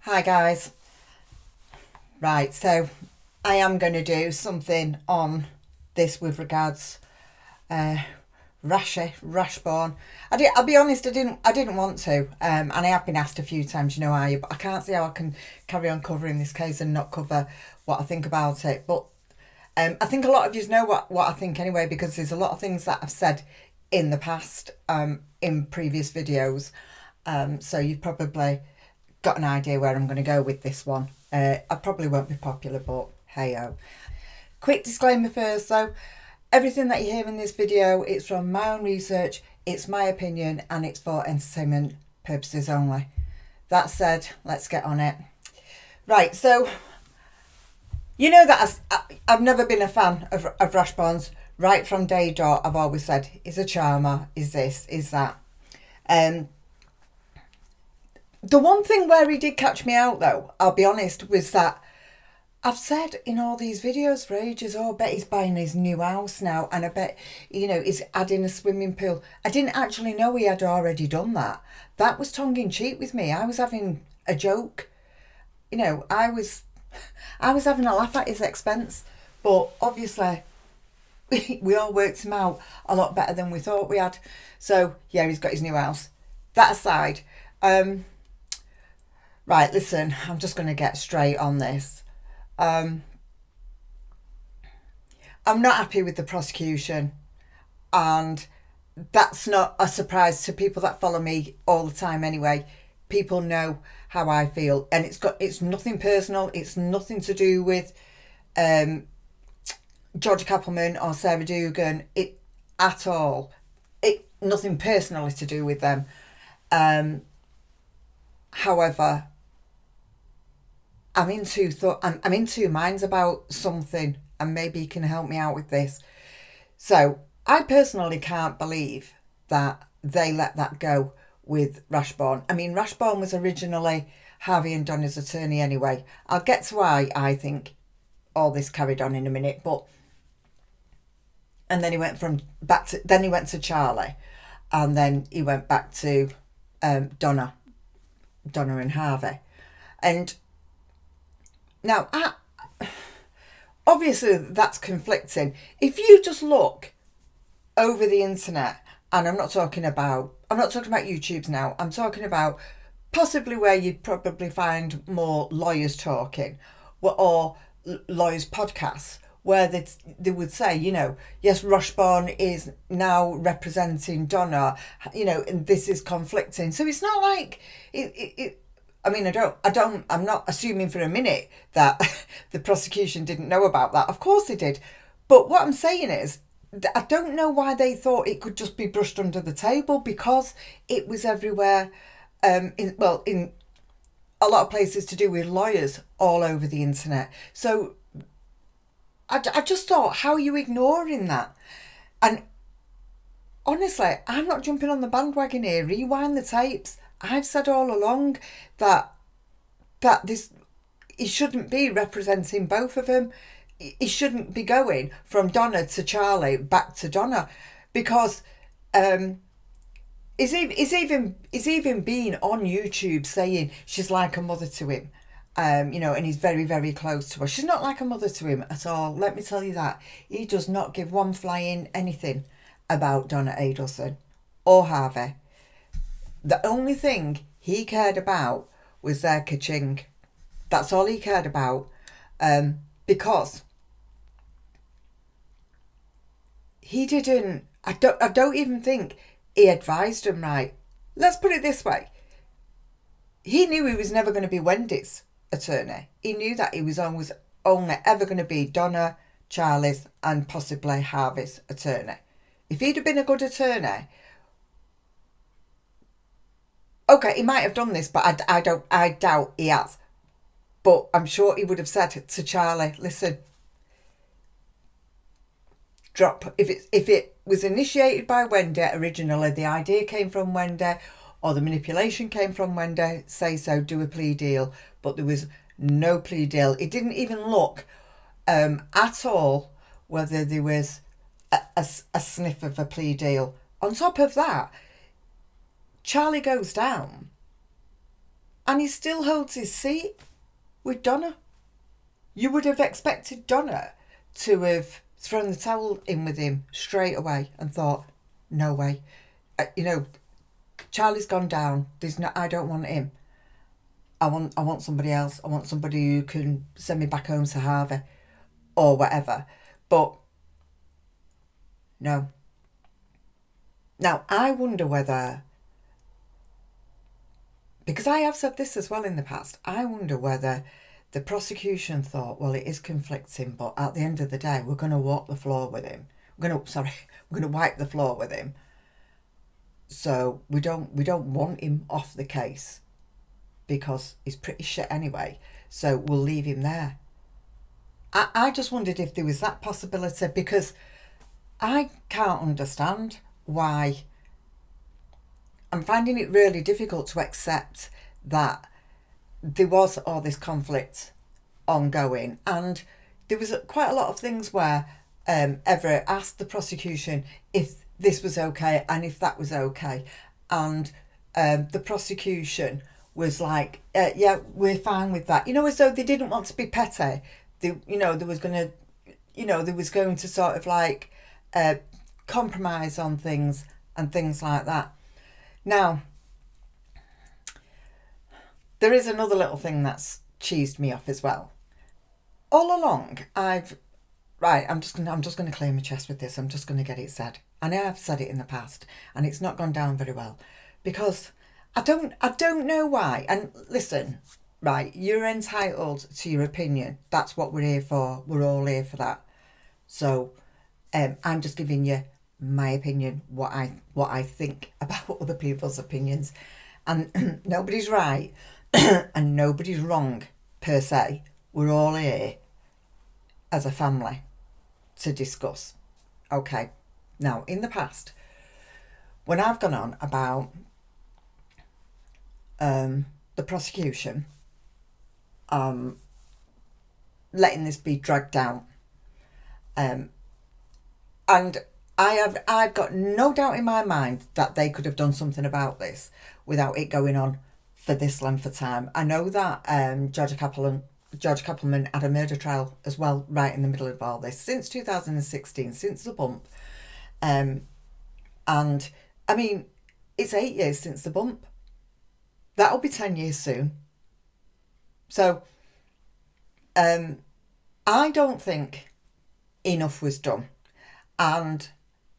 Hi guys. Right, so I am going to do something on this with regards Rashbaum. I'll be honest, I didn't want to, and I have been asked a few times, are you? But I can't see how I can carry on covering this case and not cover what I think about it. But I think a lot of you know what I think anyway, because there's a lot of things that I've said in the past, in previous videos. So you've probably got an idea where I'm going to go with this one. I probably won't be popular, but hey-o. Quick disclaimer first though. Everything that you hear in this video, it's from my own research, it's my opinion, and it's for entertainment purposes only. That said, let's get on it. Right, so you know that I've never been a fan of Rashbaum's. Right from day dot, I've always said he's a charmer, is this, is that. The one thing where he did catch me out though, I'll be honest, was that I've said in all these videos for ages, I bet he's buying his new house now, and I bet, he's adding a swimming pool. I didn't actually know he had already done that. That was tongue-in-cheek with me. I was having a joke. I was having a laugh at his expense. But obviously, we all worked him out a lot better than we thought we had. So, yeah, he's got his new house. That aside, right, listen, I'm just going to get straight on this. I'm not happy with the prosecution, and that's not a surprise to people that follow me all the time anyway. People know how I feel, and it's nothing personal. It's nothing to do with George Kappelman or Sarah Dugan at all. Nothing personally to do with them. However, I'm in two minds about something, and maybe you can help me out with this. So I personally can't believe that they let that go with Rashbaum. I mean, Rashbaum was originally Harvey and Donna's attorney anyway. I'll get to why I think all this carried on in a minute, and then he went then he went to Charlie, and then he went back to Donna and Harvey, and now obviously that's conflicting. If you just look over the internet, and I'm not talking about YouTube's now, I'm talking about possibly where you'd probably find more lawyers talking, or lawyers podcasts, where they would say, yes, Rashbaum is now representing Donna, and this is conflicting. So it's not like I mean, I'm not assuming for a minute that the prosecution didn't know about that. Of course they did. But what I'm saying is, I don't know why they thought it could just be brushed under the table, because it was everywhere, in a lot of places to do with lawyers all over the internet. So I just thought, how are you ignoring that? And honestly, I'm not jumping on the bandwagon here. Rewind the tapes. I've said all along that he shouldn't be representing both of them. He shouldn't be going from Donna to Charlie back to Donna, because he's even been on YouTube saying she's like a mother to him, and he's very, very close to her. She's not like a mother to him at all. Let me tell you that. He does not give one flying anything about Donna Adelson or Harvey. The only thing he cared about was their ka-ching. That's all he cared about, because he didn't. I don't even think he advised him right. Let's put it this way: he knew he was never going to be Wendy's attorney. He knew that he was always only ever going to be Donna, Charlie's, and possibly Harvey's attorney. If he'd have been a good attorney, okay, he might have done this, but I doubt he has. But I'm sure he would have said to Charlie, listen, drop, if it was initiated by Wendi originally, the idea came from Wendi, or the manipulation came from Wendi, say so, do a plea deal. But there was no plea deal. It didn't even look at all whether there was a sniff of a plea deal. On top of that, Charlie goes down. And he still holds his seat with Donna. You would have expected Donna to have thrown the towel in with him straight away and thought, no way. Charlie's gone down. I don't want him. I want somebody else. I want somebody who can send me back home to Harvey or whatever. But no. Now, I wonder whether, because I have said this as well in the past, I wonder whether the prosecution thought, well, it is conflicting, but at the end of the day, we're going to walk the floor with him. We're going to wipe the floor with him. So we don't want him off the case because he's pretty shit anyway. So we'll leave him there. I just wondered if there was that possibility, because I can't understand why. I'm finding it really difficult to accept that there was all this conflict ongoing, and there was quite a lot of things where Everett asked the prosecution if this was okay and if that was okay, and the prosecution was like, yeah, we're fine with that, as though they didn't want to be petty. There was going to sort of like compromise on things and things like that. Now, there is another little thing that's cheesed me off as well. All along, I'm just going to clear my chest with this. I'm just going to get it said. And I have said it in the past, and it's not gone down very well, because I don't know why. And listen, right, you're entitled to your opinion. That's what we're here for. We're all here for that. So I'm just giving you my opinion, what I think about other people's opinions. And nobody's right and nobody's wrong per se. We're all here as a family to discuss. Okay. Now, in the past, when I've gone on about the prosecution letting this be dragged out, and I've got no doubt in my mind that they could have done something about this without it going on for this length of time. I know that George Kappelman had a murder trial as well right in the middle of all this since 2016, since the bump. And I mean, it's 8 years since the bump. That'll be 10 years soon. So I don't think enough was done. And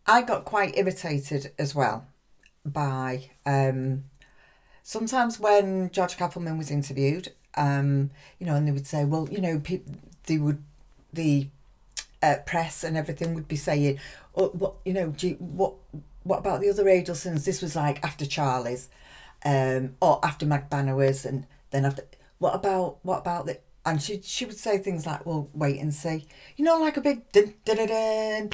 I got quite irritated as well by sometimes when George Kappelman was interviewed, and they would say, well, the press and everything would be saying, oh, what about the other Adelsons? This was like after Charlie's, or after Mag Banner's, and then after. What about the? And she would say things like, well, wait and see. Like a big dun dun dun dun.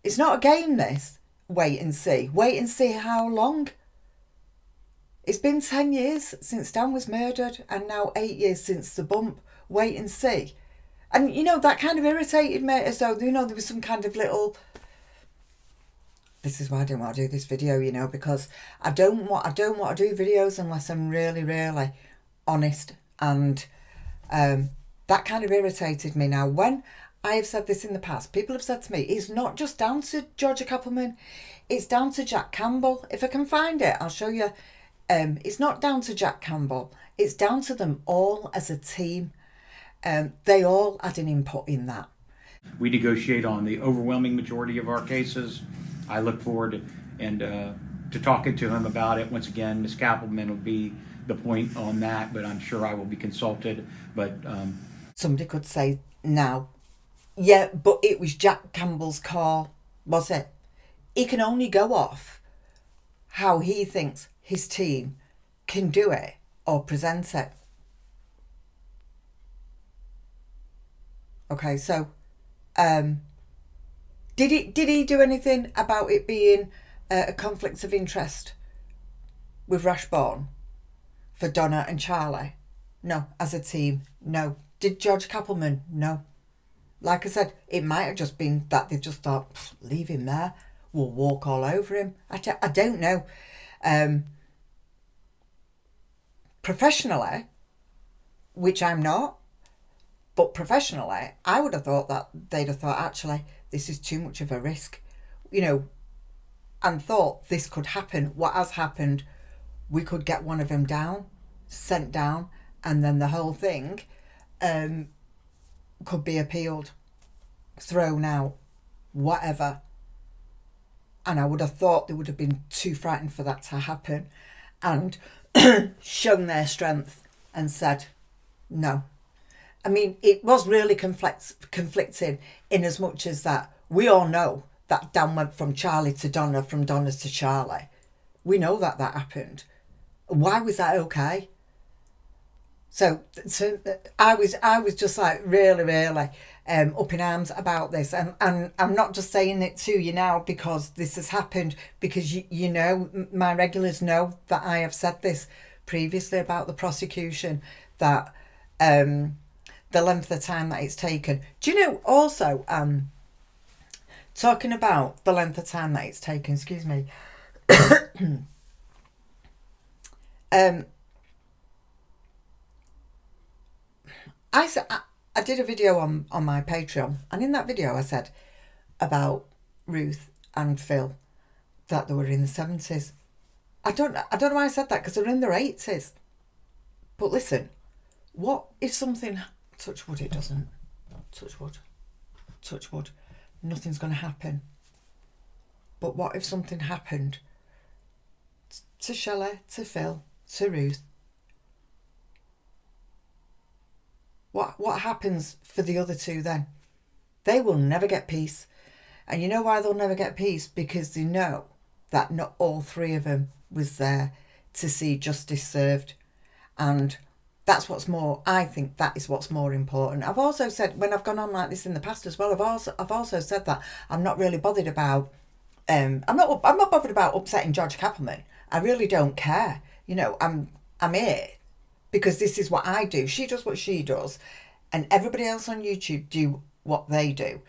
It's not a game, this. Wait and see. Wait and see how long. It's been 10 years since Dan was murdered, and now 8 years since the bump. Wait and see. And, that kind of irritated me, as though, there was some kind of little... This is why I don't want to do this video, because I don't want to do videos unless I'm really, really honest. And that kind of irritated me. Now, when I have said this in the past, people have said to me, it's not just down to Georgia Kappelman, it's down to Jack Campbell. If I can find it, I'll show you. It's not down to Jack Campbell, it's down to them all as a team. They all had an input in that. We negotiate on the overwhelming majority of our cases. I look forward to talking to him about it. Once again, Ms. Kappelman will be the point on that, but I'm sure I will be consulted. But somebody could say now, yeah, but it was Jack Campbell's call, was it? He can only go off how he thinks his team can do it or present it. Okay, so did he do anything about it being a conflict of interest with Rashbaum for Donna and Charlie? No. As a team, no. Did George Kappelman? No. Like I said, it might have just been that they just thought, leave him there, we'll walk all over him. I don't know. professionally, which I'm not, but professionally, I would have thought that they'd have thought, actually, this is too much of a risk, you know, and thought this could happen. What has happened, we could get one of them down, sent down, and then the whole thing could be appealed, thrown out, whatever. And I would have thought they would have been too frightened for that to happen and shown their strength and said no. I mean, it was really conflicting in as much as that we all know that Dan went from Charlie to Donna, from Donna to Charlie. We know that happened. Why was that okay? So I was just like really up in arms about this, and I'm not just saying it to you now because this has happened, because you know, my regulars know that I have said this previously about the prosecution, that the length of time that it's taken. Do you know also, talking about the length of time that it's taken, excuse me, I did a video on my Patreon, and in that video I said about Ruth and Phil that they were in the 70s. I don't know why I said that, because they're in their 80s. But listen, what if something, touch wood it doesn't, touch wood, nothing's going to happen. But what if something happened to Shelley, to Phil, to Ruth? What happens for the other two then? They will never get peace. And you know why they'll never get peace? Because they know that not all three of them was there to see justice served. And that's what's more, I think that is what's more important. I've also said, when I've gone on like this in the past as well, I've also said that I'm not really bothered about, I'm not bothered about upsetting George Kappelman. I really don't care. You know, I'm here because this is what I do. She does what she does, and everybody else on YouTube do what they do.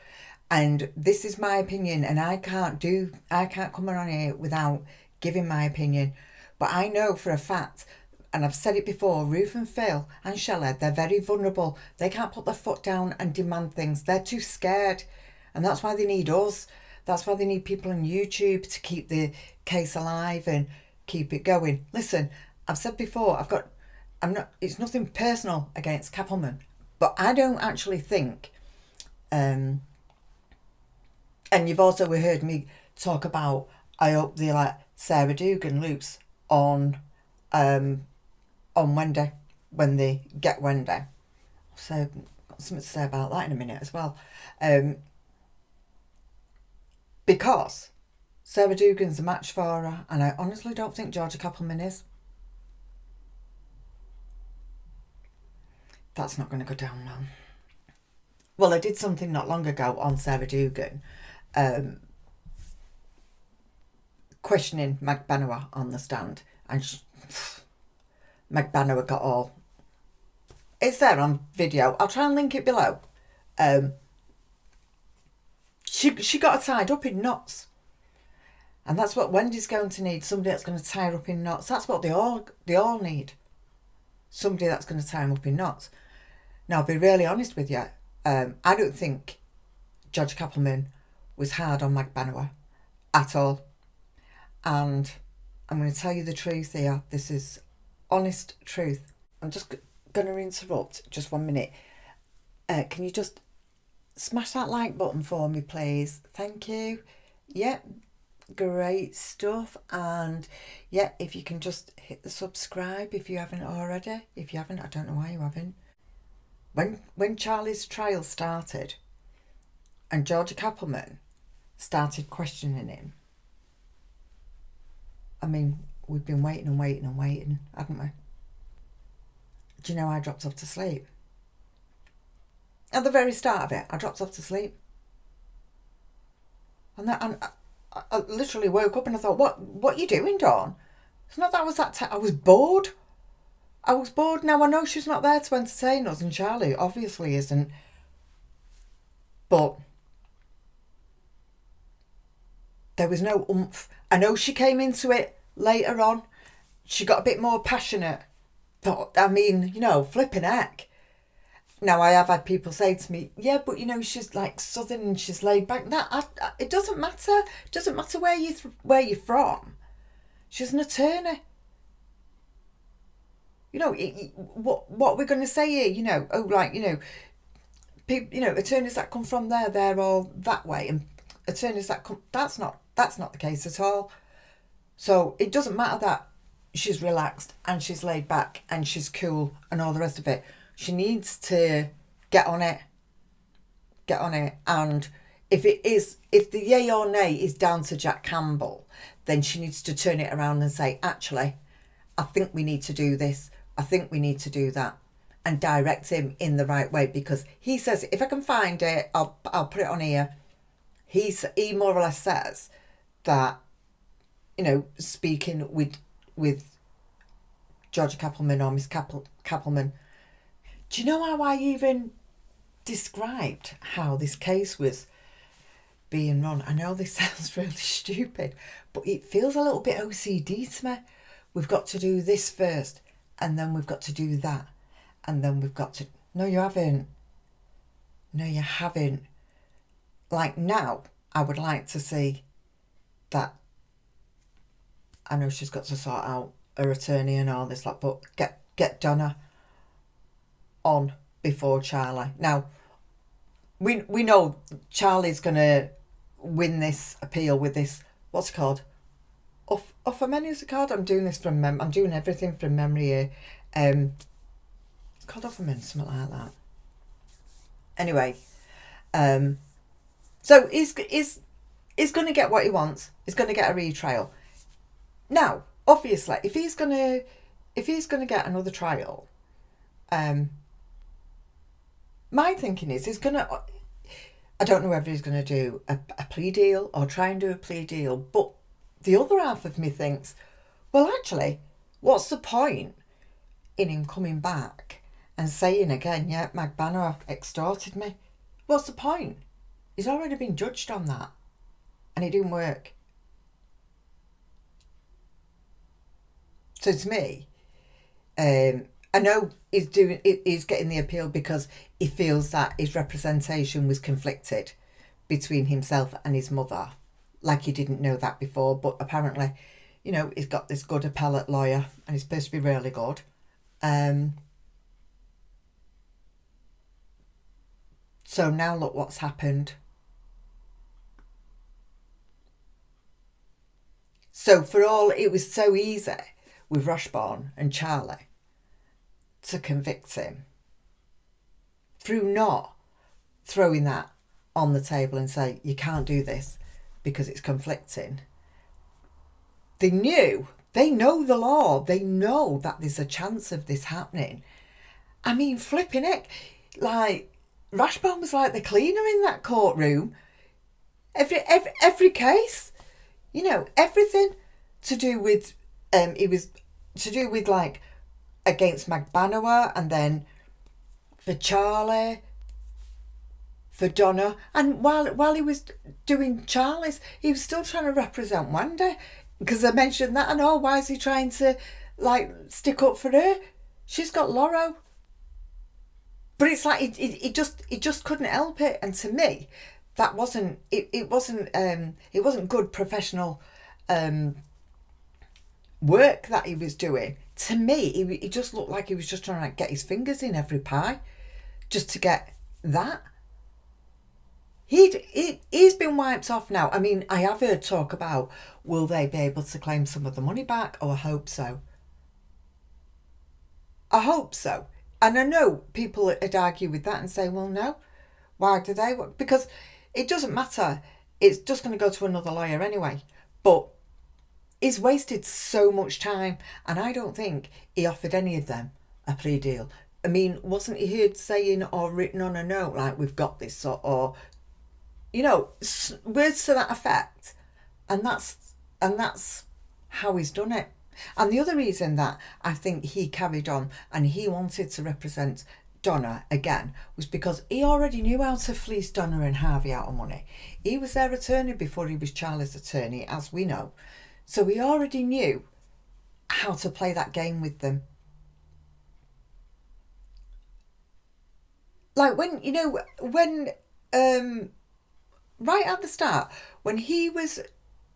And this is my opinion, and I can't come on here without giving my opinion. But I know for a fact, and I've said it before, Ruth and Phil and Shelley, they're very vulnerable. They can't put their foot down and demand things. They're too scared. And that's why they need us. That's why they need people on YouTube to keep the case alive and keep it going. Listen, I've said before, it's nothing personal against Kappelman, but I don't actually think, and you've also heard me talk about, I hope they let Sarah Dugan loose on Wendi, when they get Wendi. So I've got something to say about that in a minute as well. Because Sarah Dugan's a match for her, and I honestly don't think Georgia Kappelman is. That's not going to go down well. Well, I did something not long ago on Sarah Dugan, questioning Meg Benower on the stand, and Meg Benower got all... It's there on video. I'll try and link it below. She got her tied up in knots. And that's what Wendy's going to need, somebody that's going to tie her up in knots. That's what they all need. Somebody that's going to tie them up in knots. Now, I'll be really honest with you. I don't think Judge Kappelman was hard on Meg Benower at all. And I'm going to tell you the truth here. This is honest truth. I'm just going to interrupt just 1 minute. Can you just smash that like button for me, please? Thank you. Yep. Great stuff. And yeah, if you can just hit the subscribe if you haven't already. If you haven't, I don't know why you haven't. When Charlie's trial started and Georgia Kappelman started questioning him, I mean, we've been waiting, haven't we? Do you know I dropped off to sleep? At the very start of it, I dropped off to sleep. And I literally woke up and I thought, what are you doing, Dawn? It's not that I was I was bored. I was bored. Now, I know she's not there to entertain us, and Charlie obviously isn't. But there was no oomph. I know she came into it later on. She got a bit more passionate But, I mean, flipping heck. Now, I have had people say to me, yeah, but, she's like Southern and she's laid back. It doesn't matter. It doesn't matter where you're from. She's an attorney. What we're going to say here, people, attorneys that come from there, they're all that way. And attorneys that come, that's not the case at all. So it doesn't matter that she's relaxed and she's laid back and she's cool and all the rest of it. She needs to get on it. And if the yay or nay is down to Jack Campbell, then she needs to turn it around and say, actually, I think we need to do this. I think we need to do that, and direct him in the right way, because he says, if I can find it, I'll put it on here. He more or less says that, speaking with Georgia Kappelman or Miss Kappelman, do you know how I even described how this case was being run? I know this sounds really stupid, but it feels a little bit OCD to me. We've got to do this first, and then we've got to do that, and then we've got to... No, you haven't. No, you haven't. Like, now, I would like to see that... I know she's got to sort out her attorney and all this, but get Donna on before Charlie. Now, we know Charlie's going to win this appeal with this... What's it called? Off a menu's a card. I'm doing this from I'm doing everything from memory here. It's called off a menu, something like that. Anyway, so he's going to get what he wants. He's going to get a retrial. Now, obviously, if he's going to get another trial, my thinking is he's going to... I don't know whether he's going to do a plea deal or try and do a plea deal, but the other half of me thinks, well, actually, what's the point in him coming back and saying again, yeah, Magbano extorted me? What's the point? He's already been judged on that, and it didn't work. So to me, I know he's getting the appeal because he feels that his representation was conflicted between himself and his mother. Like he didn't know that before, but apparently, he's got this good appellate lawyer and he's supposed to be really good. So now look what's happened. So for all, it was so easy with Rashbaum and Charlie to convict him through not throwing that on the table and say, you can't do this because it's conflicting. They know the law. They know that there's a chance of this happening. I mean, flipping it. Like, Rashbaum was like the cleaner in that courtroom. Every case, everything to do with, it was to do with like against Magbanoa, and then for Charlie, for Donna, and while he was doing Charlie's, he was still trying to represent Wendi, because I mentioned that, and why is he trying to like stick up for her? She's got Loro. But it's like it just couldn't help it, and to me, that wasn't it wasn't good professional work that he was doing. To me, he just looked like he was just trying to get his fingers in every pie, just to get that. He's been wiped off now. I mean, I have heard talk about, will they be able to claim some of the money back? Oh, I hope so. I hope so. And I know people would argue with that and say, well, no. Why do they? Because it doesn't matter. It's just going to go to another lawyer anyway. But he's wasted so much time. And I don't think he offered any of them a plea deal. I mean, wasn't he heard saying or written on a note, like, we've got this, or words to that effect, and that's how he's done it. And the other reason that I think he carried on and he wanted to represent Donna again was because he already knew how to fleece Donna and Harvey out of money. He was their attorney before he was Charlie's attorney, as we know, so he already knew how to play that game with them. like when, you know, when, right at the start, when he was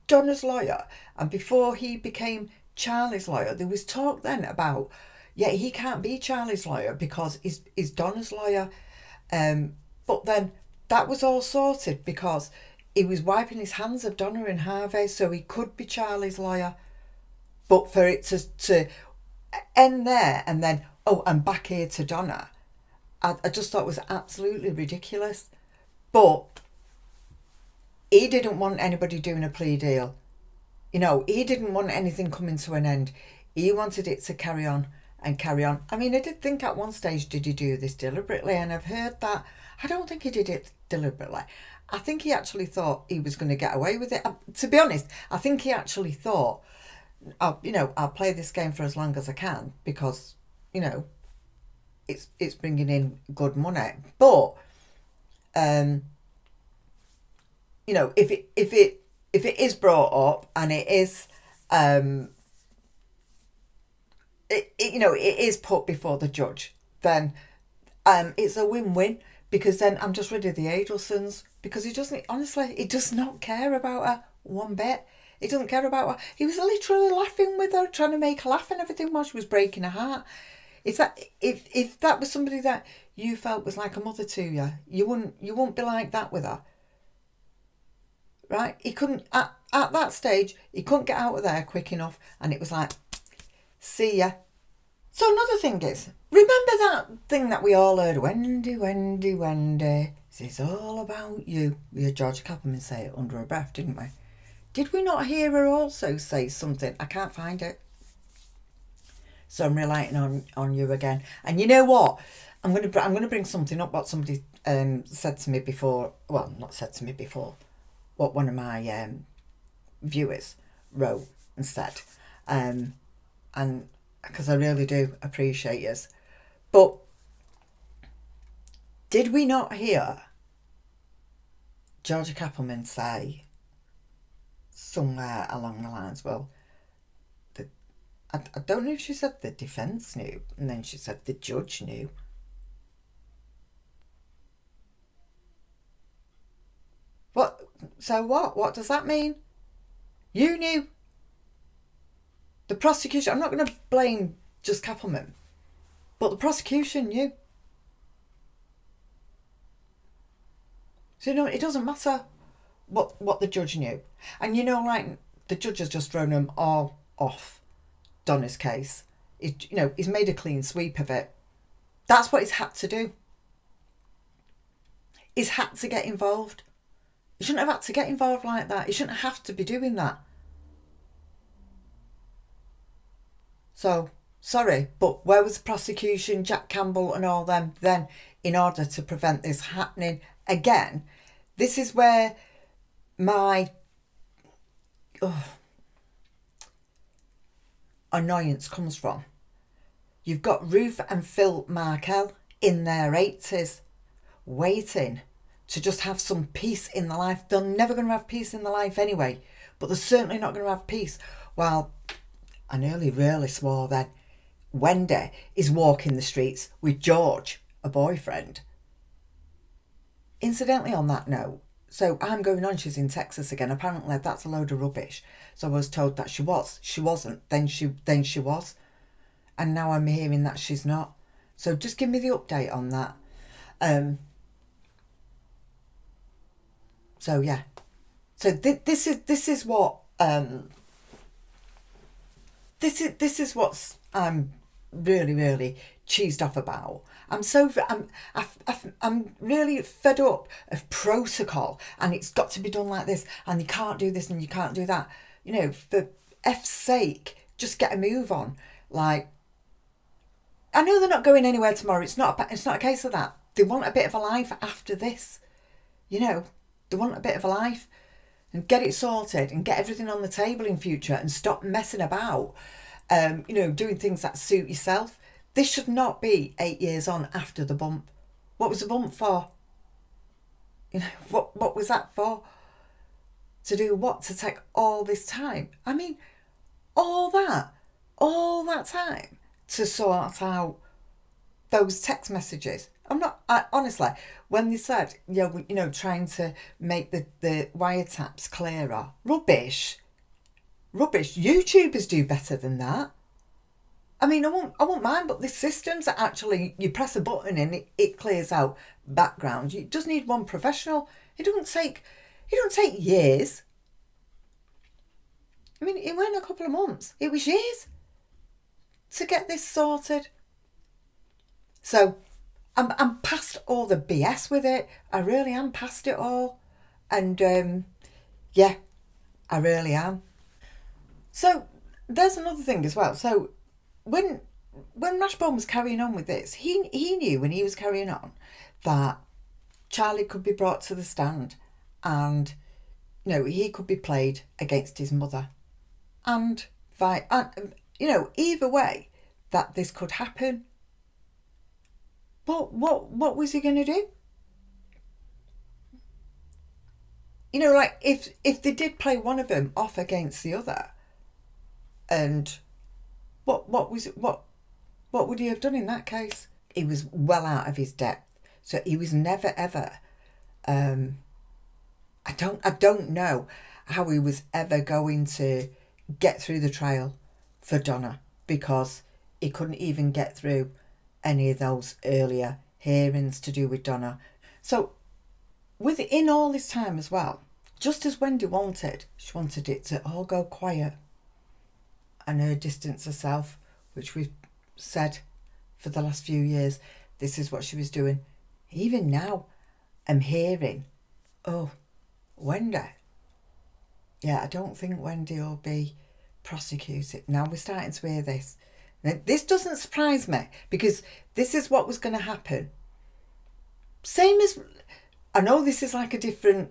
Donna's lawyer and before he became Charlie's lawyer, there was talk then about, yeah, he can't be Charlie's lawyer because he's Donna's lawyer. But then that was all sorted because he was wiping his hands of Donna and Harvey, so he could be Charlie's lawyer. But for it to end there and then, oh, I'm back here to Donna, I just thought it was absolutely ridiculous. But he didn't want anybody doing a plea deal. You know, he didn't want anything coming to an end. He wanted it to carry on and carry on. I mean, I did think at one stage, did he do this deliberately? And I've heard that. I don't think he did it deliberately. I think he actually thought he was going to get away with it. To be honest, I think he actually thought, I'll play this game for as long as I can because, you know, it's bringing in good money. But, you know, if it is brought up and it is, it is put before the judge, then it's a win-win because then I'm just rid of the Adelsons because he does not care about her one bit. He doesn't care about her. He was literally laughing with her, trying to make her laugh and everything while she was breaking her heart. If that was somebody that you felt was like a mother to you, you wouldn't be like that with her. Right? He couldn't at that stage, he couldn't get out of there quick enough, and it was like, see ya. So another thing is, remember that thing that we all heard, Wendi, Wendi, Wendi, this is all about you. We heard Georgia Kappelman say it under her breath, didn't we? Did we not hear her also say something? I can't find it. So I'm relying on you again. And you know what? I'm gonna bring something up what somebody said to me before. Well, not said to me before. What one of my viewers wrote and said, and because I really do appreciate yours. But did we not hear Georgia Kappelman say somewhere along the lines, well, I don't know if she said the defence knew, and then she said the judge knew. What? So what? What does that mean? You knew. The prosecution, I'm not going to blame just Kappelman, but the prosecution knew. So, you know, it doesn't matter what the judge knew. And, you know, like, the judge has just thrown them all off Donna's case. He's made a clean sweep of it. That's what he's had to do. He's had to get involved. He shouldn't have had to get involved like that. He shouldn't have to be doing that. So, sorry, but where was the prosecution, Jack Campbell and all them then in order to prevent this happening again? This is where my annoyance comes from. You've got Ruth and Phil Markel in their 80s waiting to just have some peace in their life. They're never going to have peace in their life anyway, but they're certainly not going to have peace while, I nearly really swore then, Wendi is walking the streets with George, a boyfriend. Incidentally, on that note, so I'm going on, she's in Texas again. Apparently that's a load of rubbish. So I was told that she was. She wasn't. Then she was. And now I'm hearing that she's not. So just give me the update on that. So yeah. So this is what this is what's I'm really, really cheesed off about. I'm really fed up of protocol, and it's got to be done like this, and you can't do this and you can't do that. You know, for F's sake, just get a move on. Like, I know they're not going anywhere tomorrow. It's not a case of that. They want a bit of a life after this. You know, they want a bit of a life, and get it sorted and get everything on the table in future and stop messing about. Doing things that suit yourself. This should not be 8 years on after the bump. What was the bump for? You know, what was that for? To do what? To take all this time? I mean, all that time to sort out those text messages. I'm not I honestly, when they said, yeah, trying to make the wiretaps clearer, rubbish. YouTubers do better than that. I mean, I won't mind, but the systems that actually, you press a button and it clears out background. You just need one professional. It don't take years. I mean, it went a couple of months. It was years to get this sorted. So I'm past all the BS with it. I really am past it all. And yeah, I really am. So there's another thing as well. So when Rashbaum was carrying on with this, he knew when he was carrying on that Charlie could be brought to the stand and he could be played against his mother. And either way that this could happen. But what was he going to do? Like if they did play one of them off against the other, and what would he have done in that case? He was well out of his depth, so he was never ever. I don't know how he was ever going to get through the trial for Donna, because he couldn't even get through any of those earlier hearings to do with Donna. So within all this time as well, just as Wendi she wanted it to all go quiet and her distance herself, which we've said for the last few years, this is what she was doing. Even now, I'm hearing, oh, Wendi. Yeah, I don't think Wendi will be prosecuted. Now we're starting to hear this. Now, this doesn't surprise me, because this is what was going to happen. Same as, I know this is like a different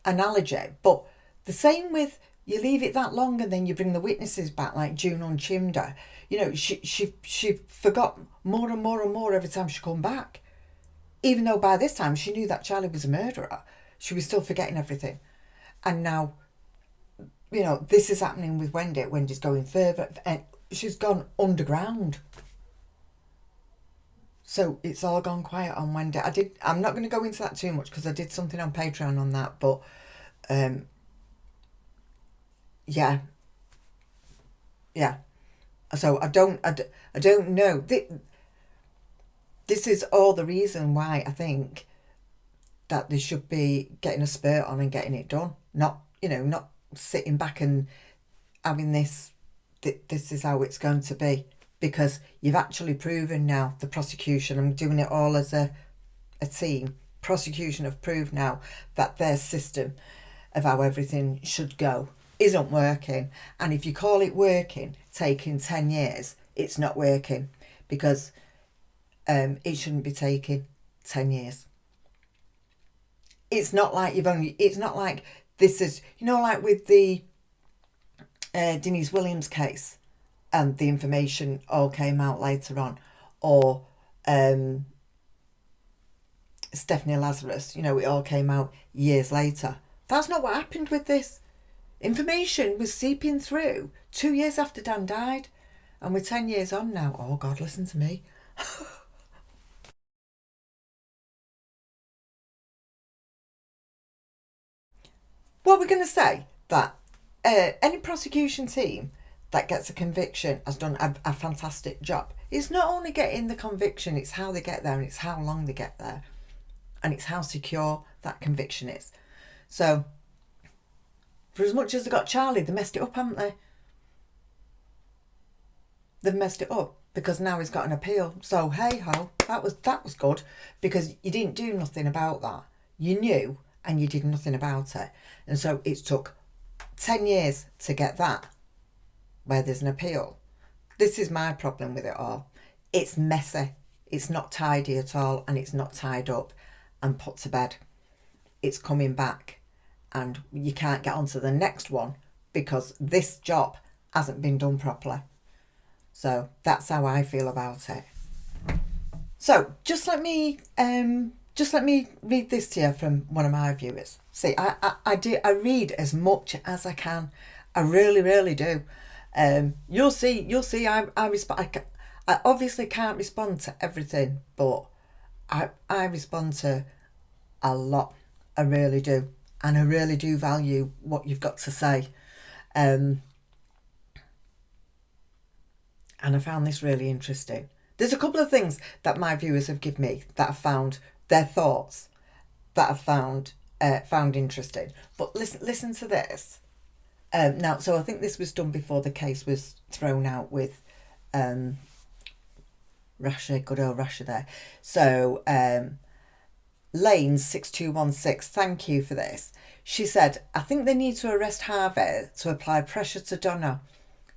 analogy, but the same with, you leave it that long and then you bring the witnesses back, like June on Chimda. She forgot more and more and more every time she come back. Even though by this time she knew that Charlie was a murderer, she was still forgetting everything. And now, this is happening with Wendi. Wendi's going further and she's gone underground. So it's all gone quiet on Wendi. I'm not going to go into that too much because I did something on Patreon on that, but yeah. So I don't know. This is all the reason why I think that they should be getting a spurt on and getting it done. Not sitting back and having this is how it's going to be, because you've actually proven now, the prosecution, I'm doing it all as a team, prosecution have proved now that their system of how everything should go isn't working. And if you call it working, taking 10 years, it's not working, because it shouldn't be taking 10 years. It's not like it's not like this is, like with the Denise Williams case, and the information all came out later on, or Stephanie Lazarus, it all came out years later. That's not what happened with this. Information was seeping through 2 years after Dan died, and we're 10 years on now. Oh God, listen to me. Well, we're going to say that any prosecution team that gets a conviction has done a fantastic job. It's not only getting the conviction, it's how they get there, and it's how long they get there, and it's how secure that conviction is. So, for as much as they got Charlie, they messed it up, haven't they? They've messed it up, because now he's got an appeal. So, hey ho, that was good, because you didn't do nothing about that. You knew, and you did nothing about it. And so it took 10 years to get that, where there's an appeal. This is my problem with it all. It's messy. It's not tidy at all, and it's not tied up and put to bed. It's coming back, and you can't get on to the next one because this job hasn't been done properly. So that's how I feel about it. So just let me read this to you from one of my viewers. See, I read as much as I can. I really, really do. You'll see. I respond. I obviously can't respond to everything, but I respond to a lot. I really do. And I really do value what you've got to say. And I found this really interesting. There's a couple of things that my viewers have given me that I found, their thoughts that I found interesting. But listen to this. Now, so I think this was done before the case was thrown out with Rasha, good old Rasha there. So Lane 6216, thank you for this. She said, I think they need to arrest Harvey to apply pressure to Donna.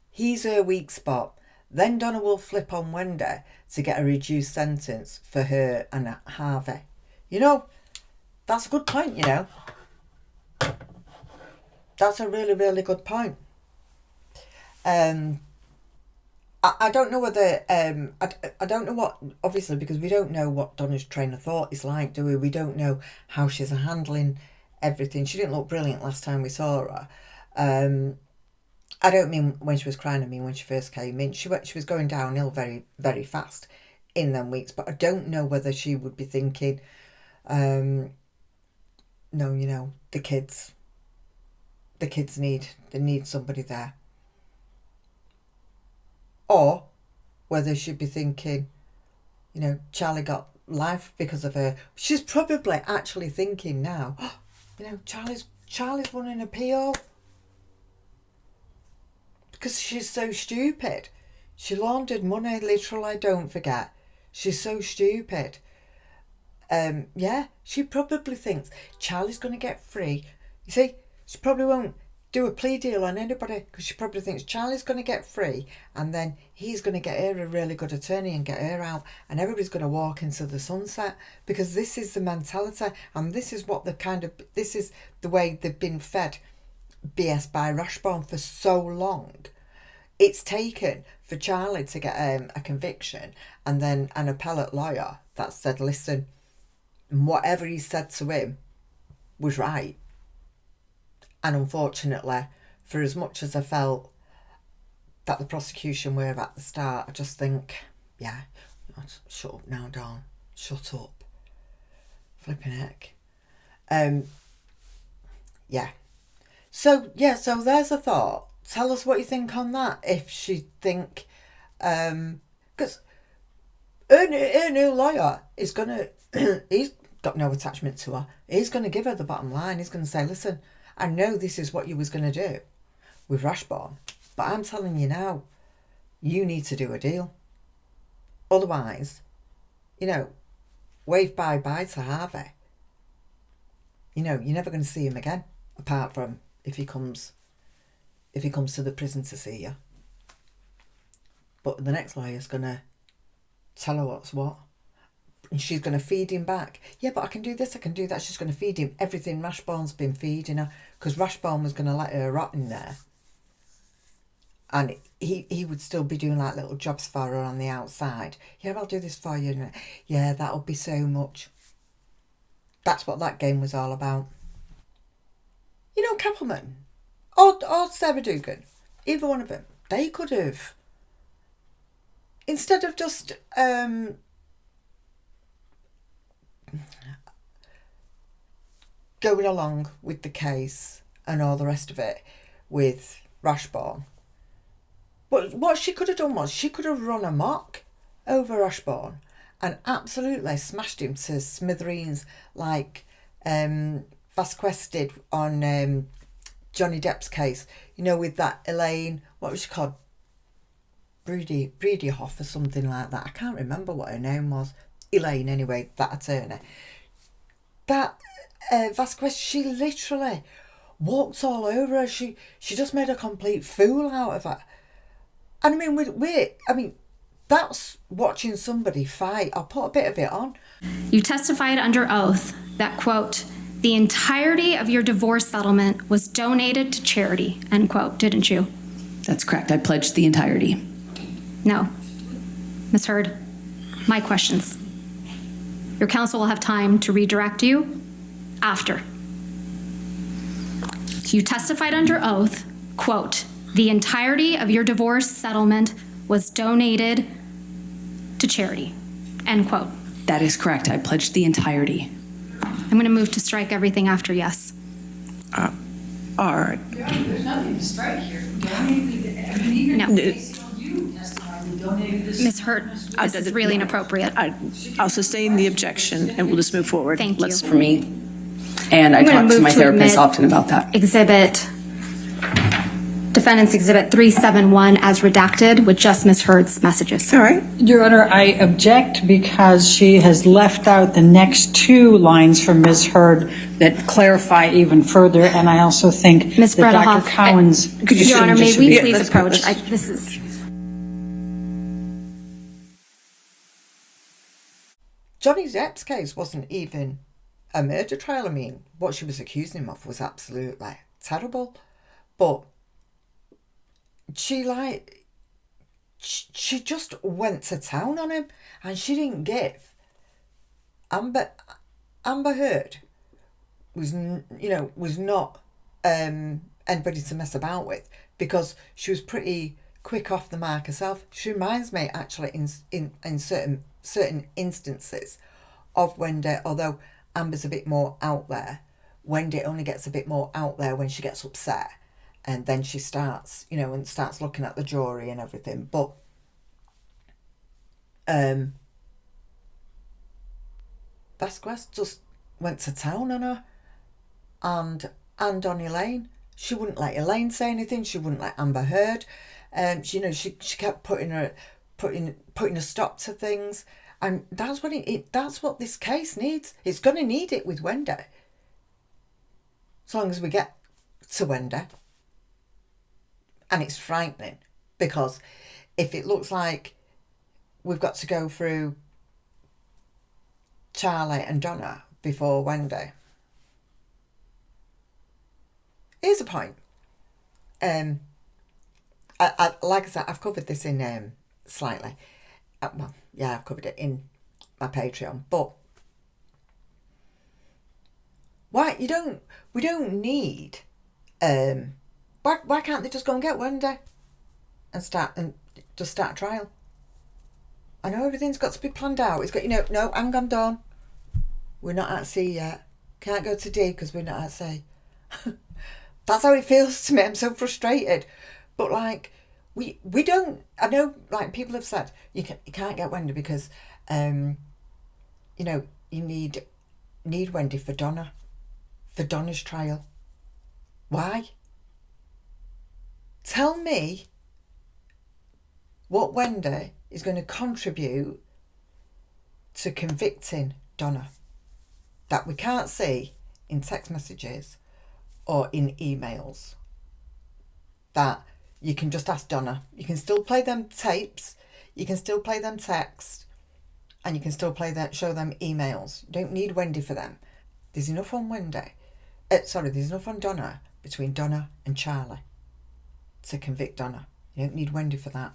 He's her weak spot. Then Donna will flip on Wendi to get a reduced sentence for her and Harvey. You know, that's a good point, you know. That's a really, really good point. I don't know whether... I don't know what... Obviously, because we don't know what Donna's train of thought is like, do we? We don't know how she's handling everything. She didn't look brilliant last time we saw her. I don't mean when she was crying, I mean when she first came in. She was going downhill very, very fast in them weeks, but I don't know whether she would be thinking, no, you know, the kids need somebody there. Or whether she'd be thinking, you know, Charlie got life because of her. She's probably actually thinking now, oh, you know, Charlie's won an appeal. Because she's so stupid. She laundered money, literally, don't forget. She's so stupid. Yeah, she probably thinks Charlie's going to get free. You see, she probably won't do a plea deal on anybody because she probably thinks Charlie's going to get free and then he's going to get her a really good attorney and get her out and everybody's going to walk into the sunset because this is the mentality and this is what this is the way they've been fed BS by Rashbaum for so long. It's taken for Charlie to get a conviction and then an appellate lawyer that said, listen, whatever he said to him was right. And unfortunately, for as much as I felt that the prosecution were at the start, I just think, yeah, shut up now, Dawn. Shut up. Flipping heck. Yeah. So there's a thought. Tell us what you think on that. If she think, because her new lawyer is gonna, he's got no attachment to her. He's gonna give her the bottom line. He's gonna say, listen, I know this is what you was gonna do with Rashbaum, but I'm telling you now, you need to do a deal. Otherwise, you know, wave bye-bye to Harvey. You know, you're never going to see him again, apart from if he comes to the prison to see you. But the next lawyer's going to tell her what's what. And she's going to feed him back. Yeah, but I can do this, I can do that. She's going to feed him everything Rashbaum's been feeding her. Because Rashbaum was going to let her rot in there. And he would still be doing like little jobs for her on the outside. Yeah, I'll do this for you. Yeah, that'll be so much. That's what that game was all about. You know, Kappelman or Sarah Dugan, either one of them, they could have, instead of just going along with the case and all the rest of it with Rashbaum, but what she could have done was she could have run amok over Rashbaum and absolutely smashed him to smithereens like Vasquez did on Johnny Depp's case, you know, with that Elaine, what was she called? Breedyhoff or something like that. I can't remember what her name was. Elaine, anyway, that attorney. That Vasquez, she literally walked all over her. She just made a complete fool out of her. And I mean, that's watching somebody fight. I'll put a bit of it on. You testified under oath that, quote, the entirety of your divorce settlement was donated to charity, end quote, didn't you? That's correct. I pledged the entirety. No. Ms. Heard, my questions. Your counsel will have time to redirect you after. You testified under oath, quote, the entirety of your divorce settlement was donated to charity, end quote. That is correct. I pledged the entirety. I'm going to move to strike everything after yes. All right. There's nothing to strike here. Even No. based on you testifying, we donated this. Ms. Hurd, this is really inappropriate. I'll sustain the objection and we'll just move forward. Thank you. For me. And I I'm gonna talk to move my to therapist admit often about that. Defendant's Exhibit 371 as redacted with just Ms. Hurd's messages. All right. Your Honor, I object because she has left out the next two lines from Ms. Hurd that clarify even further, and I also think Ms. that Bredehoff, Dr. Cowan's. Your Honor, may we please let's go. approach? This is. Johnny Depp's case wasn't even a murder trial. I mean, what she was accusing him of was absolutely terrible. But she just went to town on him, and she didn't give. Amber Heard was not anybody to mess about with, because she was pretty quick off the mark herself. She reminds me actually in certain instances of Wendi, although Amber's a bit more out there. Wendi only gets a bit more out there when she gets upset, and then she starts, and starts looking at the jury and everything. But Vasquez just went to town on her, and on Elaine. She wouldn't let Elaine say anything. She wouldn't let Amber Heard. She kept putting a stop to things, and that's what this case needs. It's going to need it with Wendi. As long as we get to Wendi. And it's frightening, because if it looks like we've got to go through Charlie and Donna before Wendi. Here's a point. I like I said, I've covered this in slightly. I've covered it in my Patreon. But why we don't need. Why can't they just go and get Wendi and start a trial? I know everything's got to be planned out. It's got no, hang on, Dawn. We're not at sea yet. Can't go to D because we're not at sea. That's how it feels to me. I'm so frustrated. But we don't. I know, people have said you can't get Wendi because you need Wendi for Donna's trial. Why? Tell me what Wendi is going to contribute to convicting Donna that we can't see in text messages or in emails, that you can just ask Donna. You can still play them tapes, you can still play them texts, and you can still show them emails. You don't need Wendi for them. There's enough on there's enough on Donna, between Donna and Charlie, to convict Donna. You don't need Wendi for that.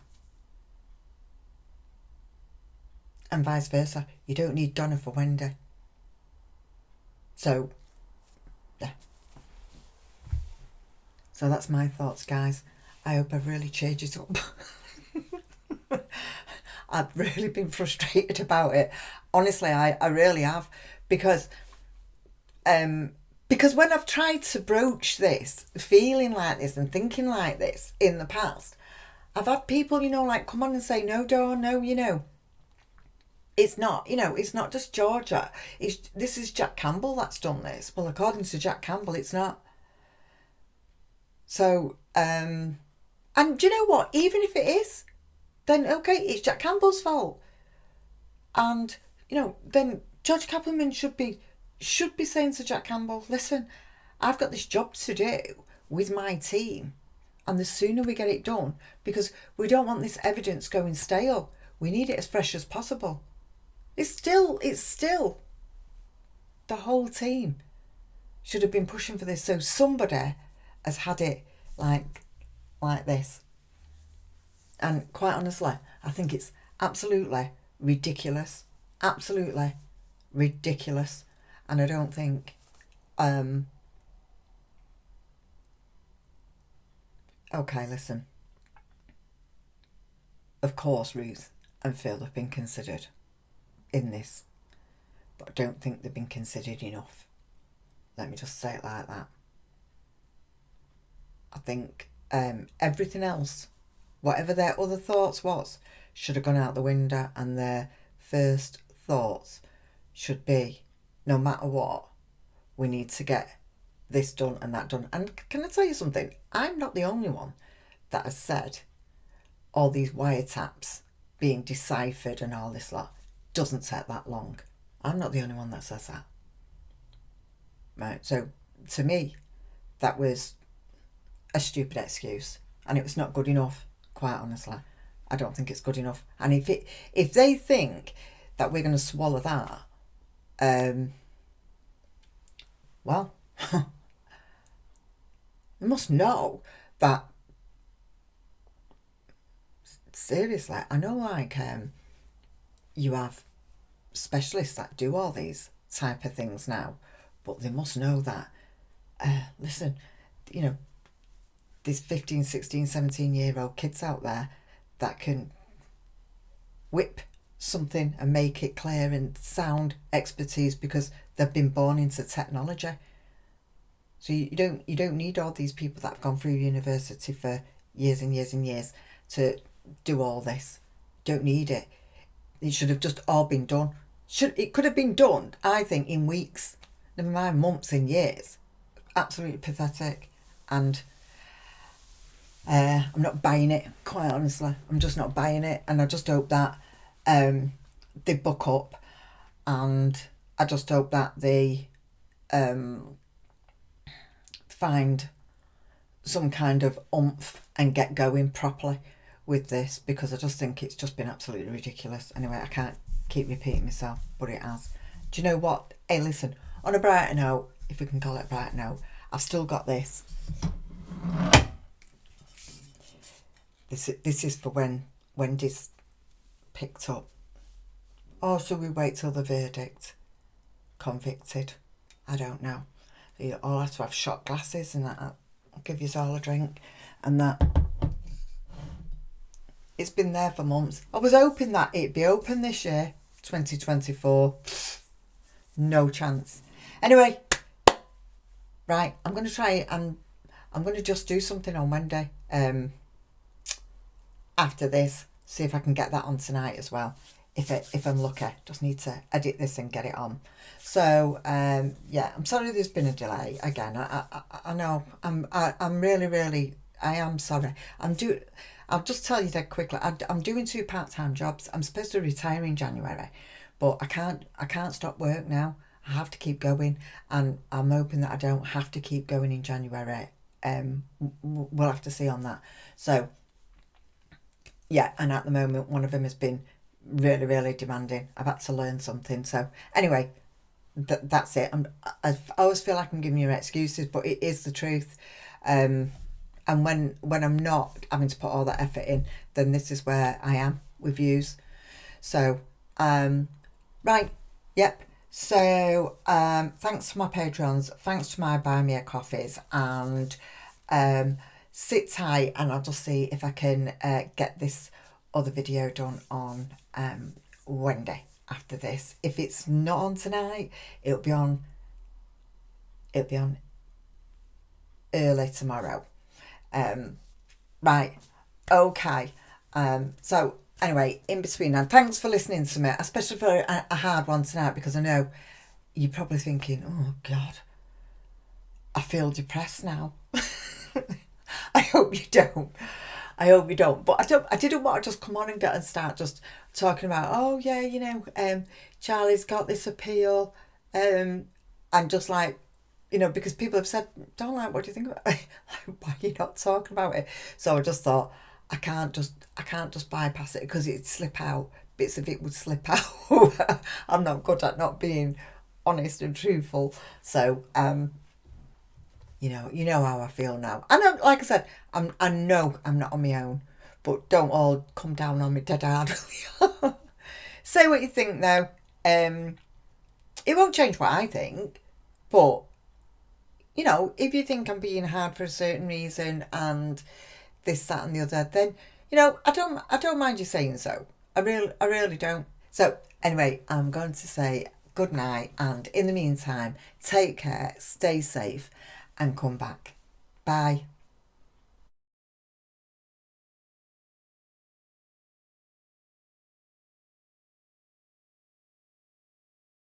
And vice versa. You don't need Donna for Wendi. So, yeah. So that's my thoughts, guys. I hope I've really changed it up. I've really been frustrated about it. Honestly, I really have. Because when I've tried to broach this, feeling like this and thinking like this in the past, I've had people, come on and say, no, Dawn, no, it's not, it's not just Georgia. This is Jack Campbell that's done this. Well, according to Jack Campbell, it's not. So, and do you know what? Even if it is, then okay, it's Jack Campbell's fault. And, then Judge Kaplan should be saying to Jack Campbell, listen, I've got this job to do with my team, and the sooner we get it done, because we don't want this evidence going stale. We need it as fresh as possible. It's still the whole team should have been pushing for this, so somebody has had it like this. And quite honestly, I think it's absolutely ridiculous. Absolutely ridiculous. And I don't think okay, listen. Of course Ruth and Phil have been considered in this but I don't think they've been considered enough. Let me just say it like that. I think everything else, whatever their other thoughts was, should have gone out the window, and their first thoughts should be, no matter what, we need to get this done and that done. And can I tell you something? I'm not the only one that has said all these wiretaps being deciphered and all this lot doesn't take that long. I'm not the only one that says that. Right, so to me, that was a stupid excuse, and it was not good enough, quite honestly. I don't think it's good enough. And if they think that we're going to swallow that, well, they must know that, seriously, I know, like, you have specialists that do all these type of things now, but they must know that, listen, you know, there's 15, 16, 17-year-old kids out there that can whip something and make it clear and sound expertise because they've been born into technology. So you don't need all these people that have gone through university for years and years and years to do all this. Don't need it. It should have just all been done. It could have been done, I think, in weeks, never mind months and years. Absolutely pathetic. And I'm not buying it, quite honestly. I'm just not buying it, and I just hope that they buck up, and I just hope that they find some kind of oomph and get going properly with this, because I just think it's just been absolutely ridiculous. Anyway, I can't keep repeating myself, but it has. Do you know what? Hey, listen, on a brighter note, if we can call it a brighter note, I've still got this. This is for when Wendy's picked up. Or should we wait till the verdict? Convicted? I don't know. You all have to have shot glasses and that. I'll give you all a drink and that. It's been there for months. I was hoping that it'd be open this year, 2024. No chance. Anyway, right, I'm going to try and I'm going to just do something on Wendi. After this, see if I can get that on tonight as well. If I'm lucky, just need to edit this and get it on. So yeah, I'm sorry there's been a delay again. I know I'm really I am sorry. I'll just tell you that quickly. I'm doing 2 part-time jobs. I'm supposed to retire in January, but I can't stop work now. I have to keep going, and I'm hoping that I don't have to keep going in January. We'll have to see on that. So yeah, and at the moment one of them has been really demanding. I've had to learn something. So anyway, that's it. I always feel like I'm giving you excuses, but it is the truth. And when I'm not having to put all that effort in, then this is where I am with views. So right, yep. So thanks to my Patreons, thanks to my Buy Me a Coffees, and sit tight, and I'll just see if I can get this other video done on Wendi after this. If it's not on tonight, it'll be on early tomorrow. Right, okay. So anyway, in between, and thanks for listening to me, especially for a hard one tonight, because I know you're probably thinking, oh God, I feel depressed now. I hope you don't. But I didn't want to just come on and start just talking about, oh yeah, you know, Charlie's got this appeal, and just like, you know, because people have said, don't like, what do you think about it? Why are you not talking about it? So I just thought, I can't just bypass it, because it'd slip out. Bits of it would slip out. I'm not good at not being honest and truthful. So you know how I feel now. I know, like I said, I know I'm not on my own, but don't all come down on me dead hard. Say what you think though. It won't change what I think, but you know, if you think I'm being hard for a certain reason and this, that and the other, then, you know, I don't mind you saying so. I really don't. So anyway, I'm going to say good night, and in the meantime, take care, stay safe, and come back. Bye.